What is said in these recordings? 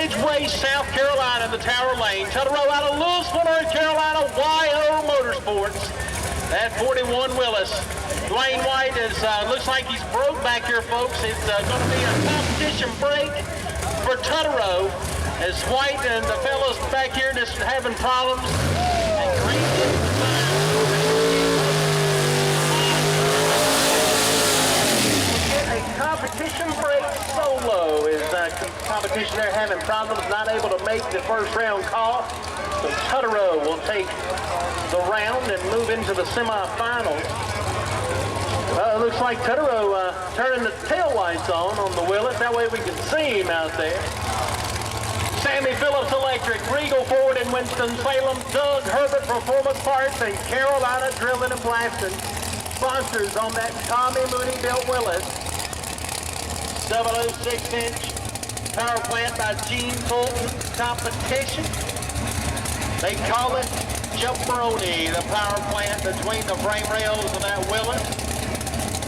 Ridgeway, South Carolina, in the Tower Lane. Tutterow out of Louisville, North Carolina, YO Motorsports. That 41 Willis. Dwayne White is, looks like he's broke back here, folks. It's going to be a competition break for Tutterow as White and the fellows back here just having problems. And Green gets the time. A competition break solo is competition they're having problems, not able to make the first round call. So Tutterow will take the round and move into the semifinals. It looks like Tutterow turning the tail lights on the Willis. That way we can see him out there. Sammy Phillips Electric, Regal Ford in Winston-Salem, Doug Herbert Performance Parts, and Carolina Drilling and Blasting. Sponsors on that Tommy Mooney built Willis. 706-inch power plant by Gene Fulton competition. They call it Jumperoni, the power plant between the frame rails of that Willis.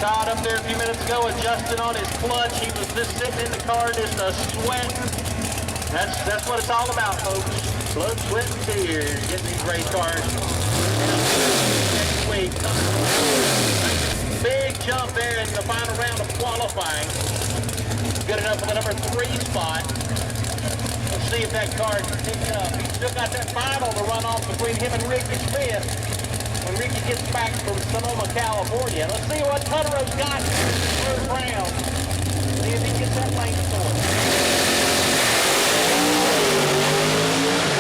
Todd up there a few minutes ago adjusting on his clutch. He was just sitting in the car just sweating. That's what it's all about, folks. Blood, sweat, and tears getting these race cars next week. Big jump there in the final round of qualifying. Good enough for the number 3 spot. Let's see if that car can pick it up. He's still got that final to run off between him and Ricky Smith when Ricky gets back from Sonoma, California. Let's see what Tutterow's got in the first round. See if he gets that lane sorted.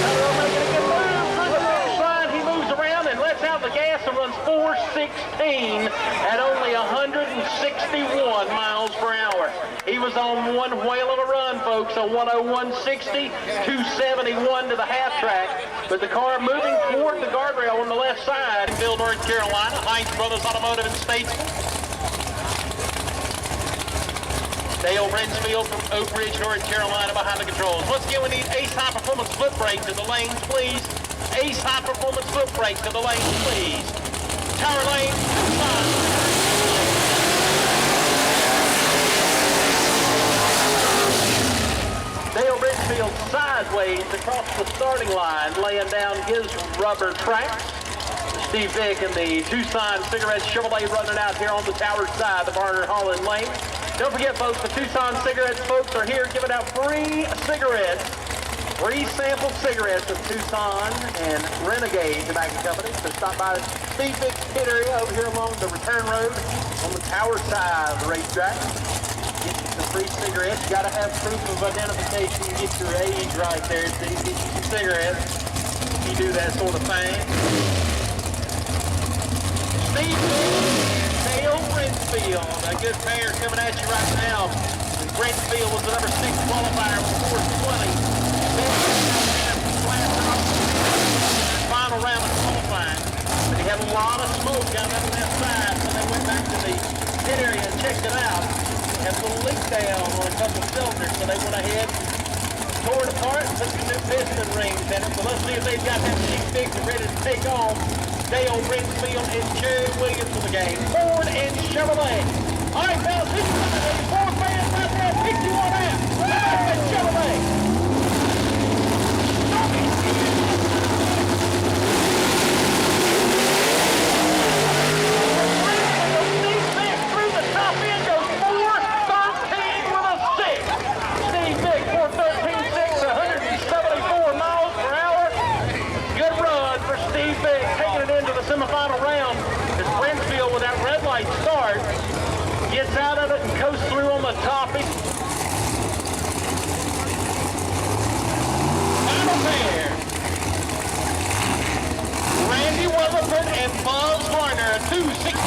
Tutterow making a good move through the finish line. He moves around and lets out the gas and runs 4:16 at only 161 miles per hour. He was on one whale of a run, folks, a 101.60, 271 to the half track. But the car moving toward the guardrail on the left side. Bill, North Carolina, Heinz Brothers Automotive and Statesman. Dale Rinsfield from Oak Ridge, North Carolina, behind the controls. Once again, we need Ace High Performance foot brake to the lanes, please. Ace High Performance foot brake to the lanes, please. Tower lane, Dale Ridgefield sideways across the starting line, laying down his rubber tracks. Steve Vick in the Tucson Cigarettes Chevrolet running out here on the tower side of Barnard Holland Lane. Don't forget, folks, the Tucson Cigarettes folks are here giving out free cigarettes, free sample cigarettes of Tucson and Renegade Tobacco Company. So stop by Steve Vick's pit area over here along the return road on the tower side of the racetrack. Get you some free cigarettes. You gotta have proof of identification. You get your age right there so you can get you some cigarettes. You do that sort of thing. Steve Dale Brinsfield, a good pair coming at you right now. Brinsfield was the number 6 qualifier with 420. Final round of qualifying. But he had a lot of smoke down on that side, so they went back to the pit area and checked it out. Had a little leak down on a couple of cylinders, so they went ahead, tore it apart, and put some new piston rings in it. So let's see if they've got that sheet fixed and ready to take on Dale Brinsfield and Jerry Williams for the game. Ford and Chevrolet. All right, fellas, this is Ford fans out there. Pick you one out. Ford and Chevrolet. Through the top end goes 413 with a 6. Steve Vick, 413.6, 174 miles per hour. Good run for Steve Vick, taking it into the semifinal round as Brinsfield, with that red light start, gets out of it and coasts through on the top. Final pair. Randy Weatherford and Buzz Varner, 260.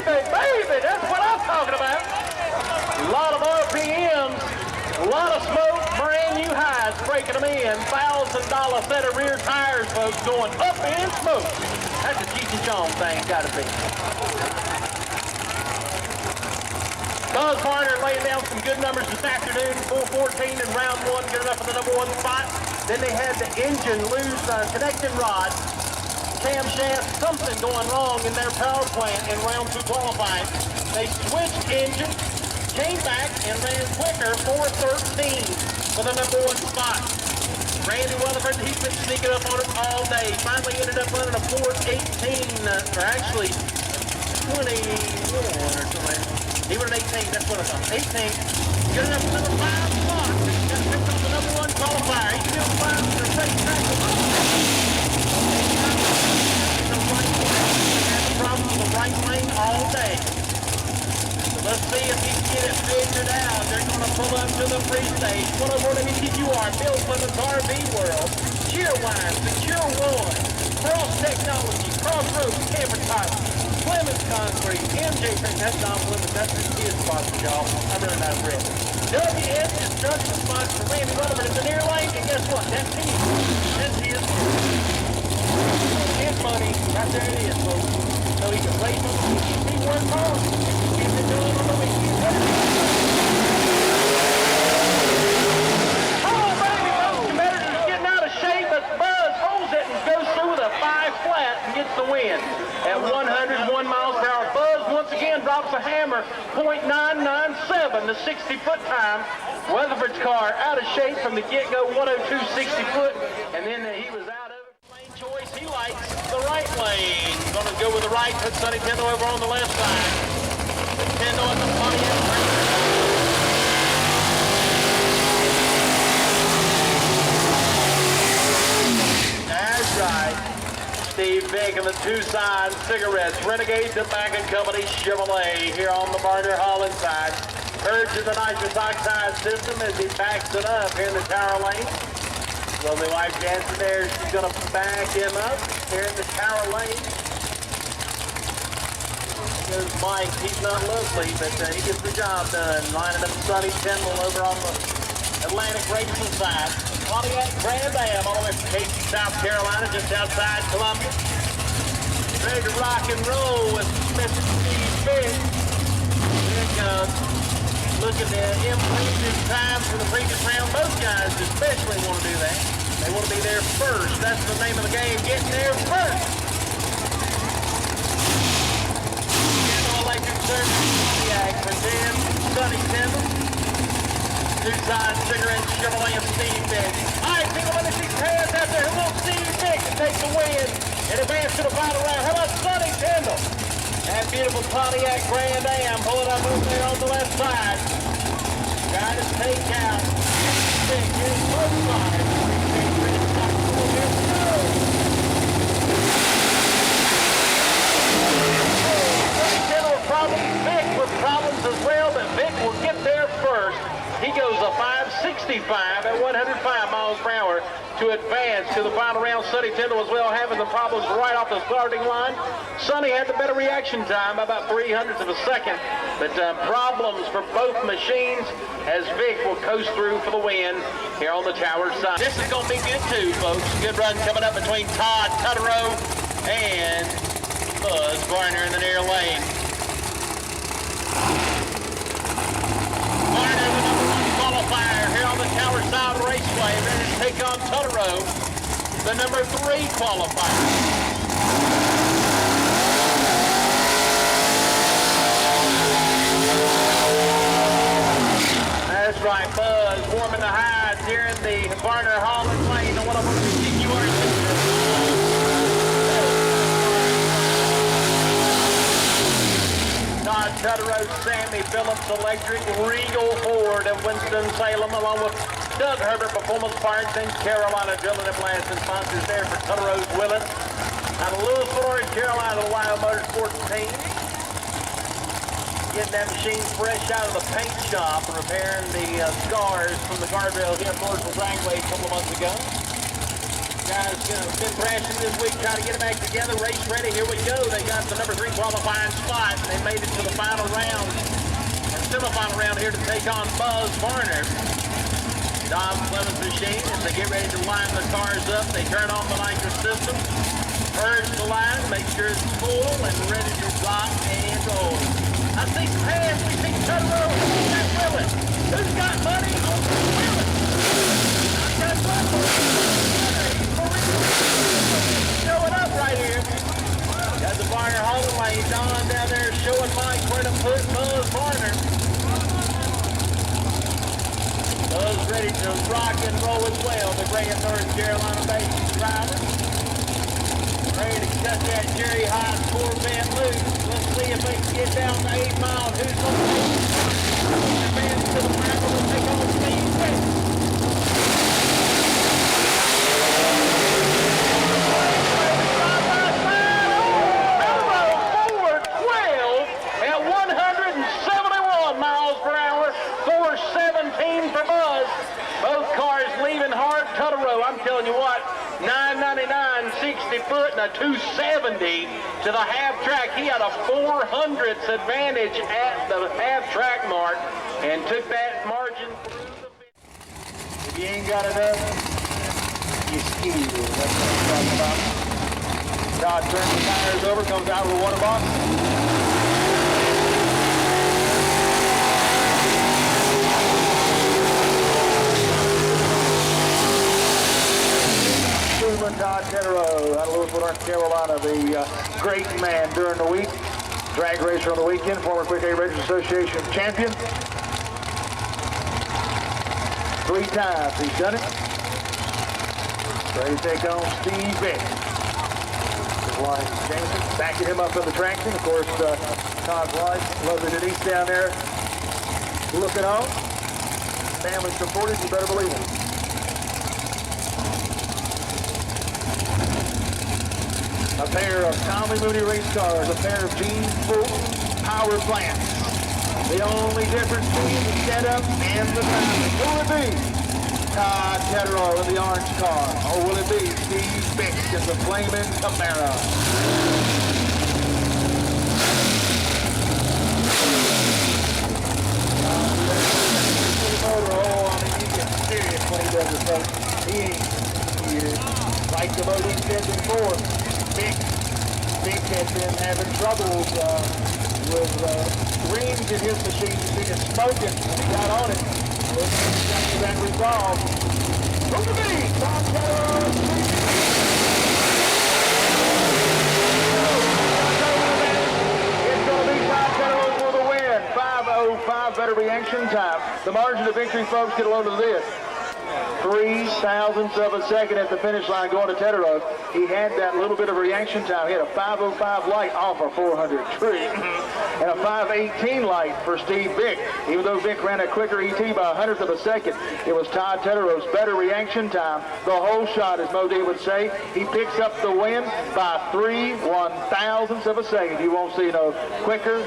Baby, that's what I'm talking about. A lot of RPMs, a lot of smoke, brand new highs breaking them in. $1,000 set of rear tires, folks, going up in smoke. That's a Cheech and Chong thing, gotta be. Buzz Varner laying down some good numbers this afternoon. 414 in round 1, good enough for the number 1 spot. Then they had the engine lose connecting rod. camshaft, something going wrong in their power plant in round 2 qualifying. They switched engines, came back and ran quicker, 4:13 for the number 1 spot. Randy Weatherford, he's been sneaking up on it all day. Finally ended up running a 4:18, or actually 21 or something. He ran 18, that's what I thought. 18. Good enough for number 5 spot. Got picked up the number 1 qualifier. He still finds the race track. Had the problem in the right lane all day. So let's see if he can get it figured out. They're going to pull up to the free stage. 104 WTQR, Bill Clemens RV World, Cheerwine, Secure One, Cross Technology, Crossroads Camper Tire, Clemens Concrete, MJ Print, that's Don Clemens, that's his sponsor, y'all. I'm really not real. WS Construction sponsor Randy Weatherford in the near lane, and guess what? That's his. That's his. His money, right there it is, folks. So he can race on the weekend. He worked hard. He's been doing on the weekend. Oh, baby, those competitors getting out of shape, but Buzz holds it and goes through with a 5 flat and gets the win. At 101 miles per hour, Buzz once again drops a hammer, .997, the 60-foot time. Weatherford's car out of shape from the get-go, 102 60-foot, and then he was out of it. Lane choice, he likes the right lane. Gonna go with the right, put Sonny Kendall over on the left side. Kendall at the Pontiac. That's right. Steve Vick and the Tucson Cigarettes, Renegade Tobacco Company Chevrolet here on the Barner Holland side. Purging the nitrous oxide system as he backs it up here in the tower lane. Lovely wife Jansen there, she's going to back him up here in the tower lane. Here's Mike, he's not lovely, but he gets the job done. Lining up Sonny Kendall over on the Atlantic Racing side. Pontiac Grand Am all the way from Casey, South Carolina, just outside Columbia. Ready to rock and roll with Mr. Steve Vick. Here it goes. Look at the improved times from the previous round. Both guys especially want to do that. They want to be there first. That's the name of the game, getting there first. Kendall Electric Service, Pontiac for Jim, Sonny Kendall. Tucson Cigarettes, Chevrolet, and Steve Vick. All right, people, let me see your hands out there. Who wants Steve Vick to take the win and advance to the final round? How about Sonny Kendall? That beautiful Pontiac Grand Am pulling up over there on the left side. Trying to take out Vick. Here's both sides. Here we go. Sonny Kendall with problems. Vick with problems as well, but Vick will get there first. He goes a 5.65 at 105 miles per hour to advance to the final round. Sonny Kendall as well having the problems right off the starting line. Sonny had the better reaction time by about 0.03 of a second, but problems for both machines as Vick will coast through for the win here on the tower side. This is going to be good too, folks. Good run coming up between Todd Tutterow and Buzz Barner in the near lane. Qualifier here on the Tower Side Raceway, ready to take on Tutterow, the number 3 qualifier. That's right, Buzz warming the hides here in the Barner Holland lane on 104 WTQR. Todd Tutterow, Sammy Phillips Electric, Regal Ford of Winston-Salem, along with Doug Herbert Performance Parts and Carolina Drilling and Blasting sponsors there for Tutterow's Willis. Out of Louisville, North Carolina, the Ohio Motorsports team. Getting that machine fresh out of the paint shop and repairing the scars from the guardrail here at Mooresville Dragway a couple of months ago. Guys been crashing this week, trying to get it back together. Race ready, here we go. They got the number 3 qualifying spot. They made it to the final round, or semifinal round here to take on Buzz Barner. Don Clemens machine, as they get ready to line the cars up, they turn on the nitrous system, purge the line, make sure it's full and ready to rock and roll. I see some hands, we see Tutterow, who's got Willis? Who's got money on the Willis? I've got money. Showing up right here. rock and roll as well. The great North Carolina-based driver. Ready to cut that Jerry Hyde Corvette loose. Let's see if they can get down to 8 miles. Who's going to advance to the battle and take on Steve Vick? At 171 miles per hour, 417 for Buzz. Both cars leaving hard Tuttle. I'm telling you what, 999, 60 foot, and a 270 to the half track. He had a 400ths advantage at the half track mark and took that margin through the finish. If you ain't got enough, you ski. That's what I'm talking about. Todd turns the tires over, comes out with a water box. Todd Tetterow out of Louisville, North Carolina, the great man during the week, drag racer on the weekend, former Quick A Racers Association champion. 3 times he's done it. Ready to take on Steve Vick. His wife Jameson backing him up in the traction. Of course, Todd's wife, lovely Denise down there looking on. Family supported, you better believe it. A pair of Tommy Mooney race cars, a pair of Gene Full power plants. The only difference being the setup and the timing. Who will it be? Todd Tetterow in the orange car. Or will it be Steve Vick in the flaming Camaro? Oh, I mean, he gets serious when he does it, folks. He is like the motor he said before. Vick had been having troubles with rings in his machine. You see it smoking when he got on it. He got to that resolve. Who to be? Todd Tetterow. It's going to be Todd Tetterow for the win. 5:05 better reaction time. The margin of victory, folks, get a load of this. 3,000ths of a second at the finish line going to Tetterow. He had that little bit of reaction time. He had a 5:05 light off a 400 tree and a 5:18 light for Steve Vick. Even though Vick ran a quicker ET by 100th of a second, it was Todd Tetterow's better reaction time. The whole shot, as Mo D would say. He picks up the win by 3/1000ths of a second. You won't see no quicker.